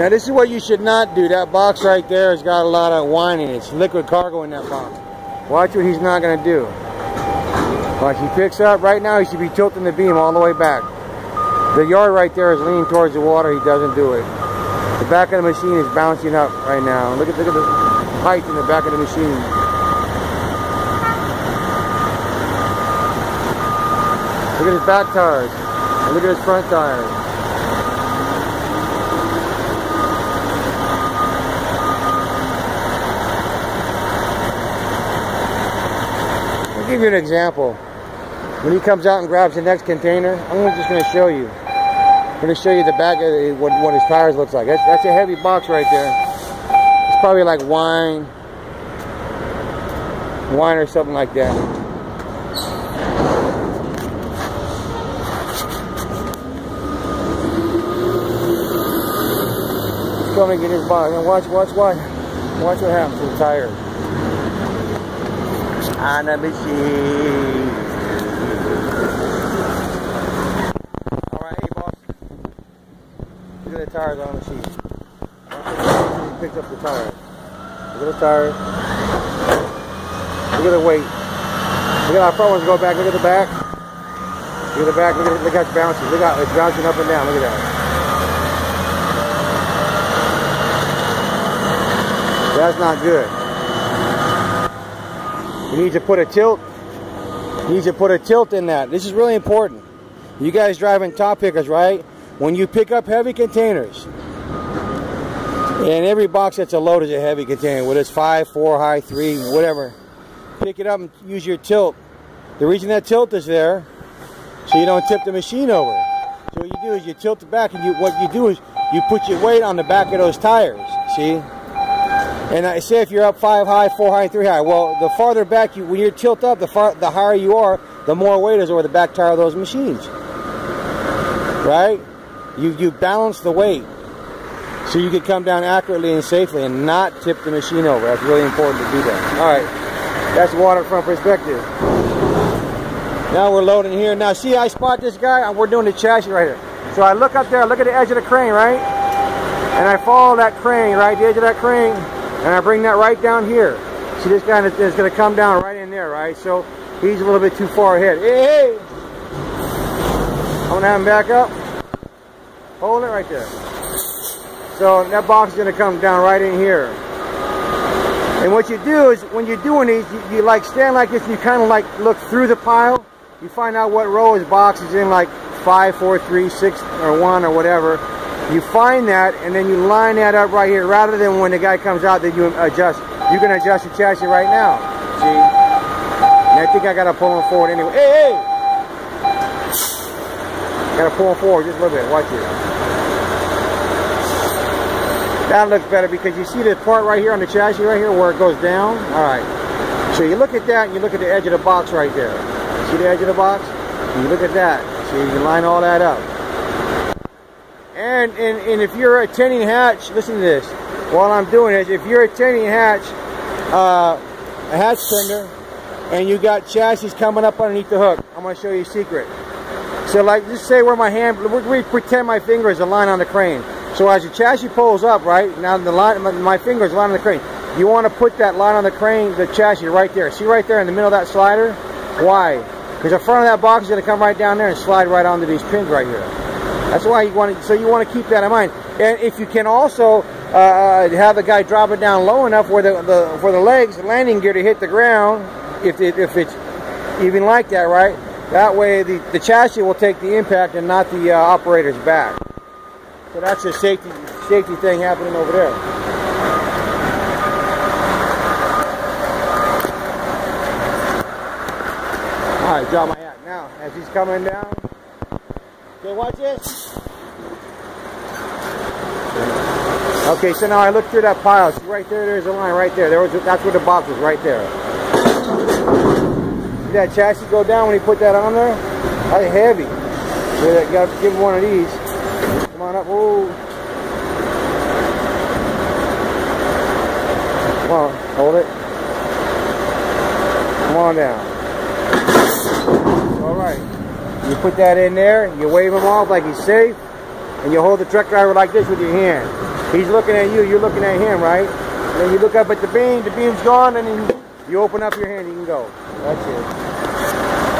Now this is what you should not do. That box right there has got a lot of wine in it. It's liquid cargo in that box. Watch what he's not going to do. Watch, he picks up. Right now he should be tilting the beam all the way back. The yard right there is leaning towards the water. He doesn't do it. The back of the machine is bouncing up right now. Look at the height in the back of the machine. Look at his back tires. And look at his front tires. I'll give you an example. When he comes out and grabs the next container, I'm just going to show you. I'm going to show you the back of what his tires looks like. That's a heavy box right there. It's probably like wine or something like that. He's coming to get his box. And watch what happens to the tires on the machine. Look at the tires on the machine. He picks up the tires. Look at the tires. Look at the weight. Look at our front ones go back. Look at the back. Look at the back. Look how it's bouncing. Look how it's bouncing up and down. Look at that. That's not good. You need to put a tilt. You need to put a tilt in that. This is really important. You guys driving top pickers, right? When you pick up heavy containers, and every box that's a load is a heavy container, whether it's 5, 4, high, 3, whatever, pick it up and use your tilt. The reason that tilt is there, so you don't tip the machine over. So what you do is you tilt it back, and what you do is you put your weight on the back of those tires, see? And I say if you're up 5 high, 4 high, 3 high, well, the farther back, when you're tilt up, the higher you are, the more weight is over the back tire of those machines, right? You balance the weight so you can come down accurately and safely and not tip the machine over. That's really important to do that. Alright, that's waterfront perspective. Now we're loading here. Now see, I spot this guy. We're doing the chassis right here. So I look up there, look at the edge of the crane, right? And I follow that crane, right? The edge of that crane, and I bring that right down here. See, this guy is going to come down right in there, right? So he's a little bit too far ahead. Hey! I'm going to have him back up. Hold it right there. So that box is going to come down right in here. And what you do is, when you're doing these, you like stand like this and you kind of like look through the pile. You find out what row his box is in, like 5, 4, 3, 6, or 1 or whatever. You find that and then you line that up right here, rather than when the guy comes out that you adjust. You can adjust the chassis right now. See? And I think I got to pull him forward anyway. Hey! Got to pull him forward just a little bit. Watch it. That looks better because you see the part right here on the chassis right here where it goes down. Alright. So you look at that and you look at the edge of the box right there. See the edge of the box? You look at that. So you can line all that up. And if you're a tinning hatch, listen to this. While I'm doing this, if you're a tinning hatch, a hatch tender, and you got chassis coming up underneath the hook, I'm going to show you a secret. So like, just say where my hand, we pretend my finger is a line on the crane. So as the chassis pulls up, right, now the line, my finger is a line on the crane. You want to put that line on the crane, the chassis right there. See right there in the middle of that slider? Why? Because the front of that box is going to come right down there and slide right onto these pins right here. That's why you want to, so you want to keep that in mind. And if you can also have the guy drop it down low enough where for the legs, the landing gear to hit the ground, if it's even like that, right? That way the chassis will take the impact and not the operator's back. So that's a safety thing happening over there. Alright, drop my hat. Now, as he's coming down, okay, watch this. Okay, so now I look through that pile. See right there, there's a line right there. That's where the box was, right there. See that chassis go down when he put that on there? That's heavy. So you got to give him one of these. Come on up. Whoa. Come on, hold it. Come on down. Alright. You put that in there, you wave him off like he's safe, and you hold the truck driver like this with your hand. He's looking at you, you're looking at him, right? And then you look up at the beam's gone, and then you open up your hand, you can go. That's it.